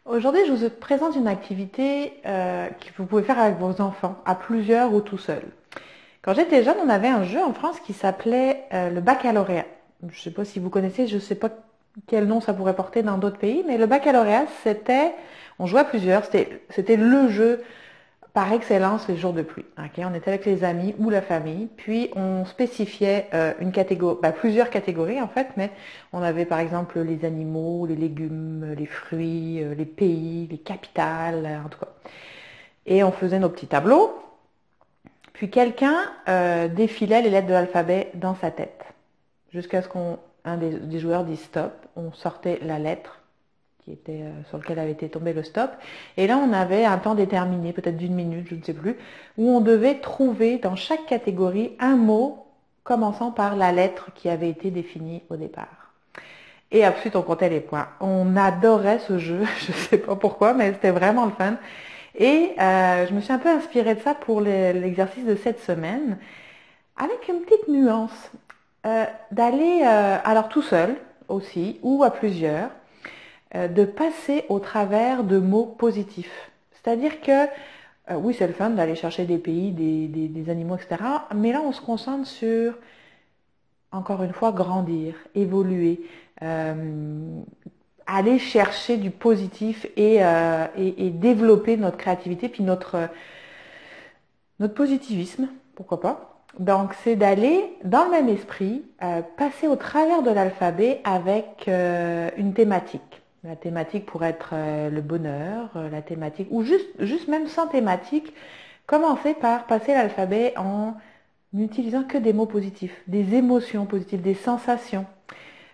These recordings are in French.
Aujourd'hui, je vous présente une activité que vous pouvez faire avec vos enfants, à plusieurs ou tout seul. Quand j'étais jeune, on avait un jeu en France qui s'appelait le baccalauréat. Je ne sais pas si vous connaissez, je ne sais pas quel nom ça pourrait porter dans d'autres pays, mais le baccalauréat, on jouait à plusieurs, c'était le jeu par excellence les jours de pluie. Ok, on était avec les amis ou la famille, puis on spécifiait une catégorie, plusieurs catégories en fait, mais on avait par exemple les animaux, les légumes, les fruits, les pays, les capitales, en tout cas. Et on faisait nos petits tableaux, puis quelqu'un défilait les lettres de l'alphabet dans sa tête, jusqu'à ce qu'un des joueurs dise stop, on sortait la lettre qui était, sur lequel avait été tombé le stop. Et là, on avait un temps déterminé, peut-être d'une minute, je ne sais plus, où on devait trouver dans chaque catégorie un mot commençant par la lettre qui avait été définie au départ. Et ensuite, on comptait les points. On adorait ce jeu, je ne sais pas pourquoi, mais c'était vraiment le fun. Et je me suis un peu inspirée de ça pour l'exercice de cette semaine, avec une petite nuance. D'aller, alors tout seul aussi, ou à plusieurs, de passer au travers de mots positifs. C'est-à-dire que, oui, c'est le fun d'aller chercher des pays, des animaux, etc. Mais là, on se concentre sur, encore une fois, grandir, évoluer, euh, aller chercher du positif et développer notre créativité, puis notre positivisme, pourquoi pas. Donc, c'est d'aller, dans le même esprit, passer au travers de l'alphabet avec une thématique. La thématique pourrait être le bonheur, la thématique, ou juste même sans thématique, commencer par passer l'alphabet en n'utilisant que des mots positifs, des émotions positives, des sensations.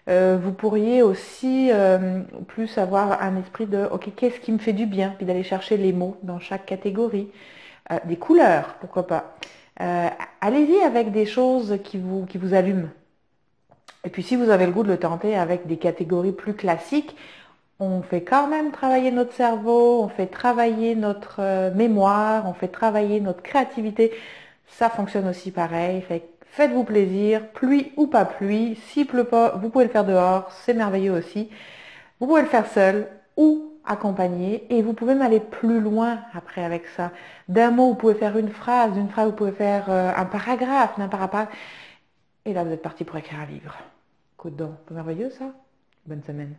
Vous pourriez aussi plus avoir un esprit de, ok, qu'est-ce qui me fait du bien, puis d'aller chercher les mots dans chaque catégorie. Des couleurs, pourquoi pas. Euh, Allez-y avec des choses qui vous allument. Et puis si vous avez le goût de le tenter avec des catégories plus classiques, on fait quand même travailler notre cerveau, on fait travailler notre mémoire, on fait travailler notre créativité. Ça fonctionne aussi pareil. Faites-vous plaisir, pluie ou pas pluie. S'il pleut pas, vous pouvez le faire dehors, c'est merveilleux aussi. Vous pouvez le faire seul ou accompagné et vous pouvez même aller plus loin après avec ça. D'un mot, vous pouvez faire une phrase, d'une phrase, vous pouvez faire un paragraphe, d'un paragraphe. Et là, vous êtes parti pour écrire un livre. Coup de dent. C'est merveilleux ça. Bonne semaine.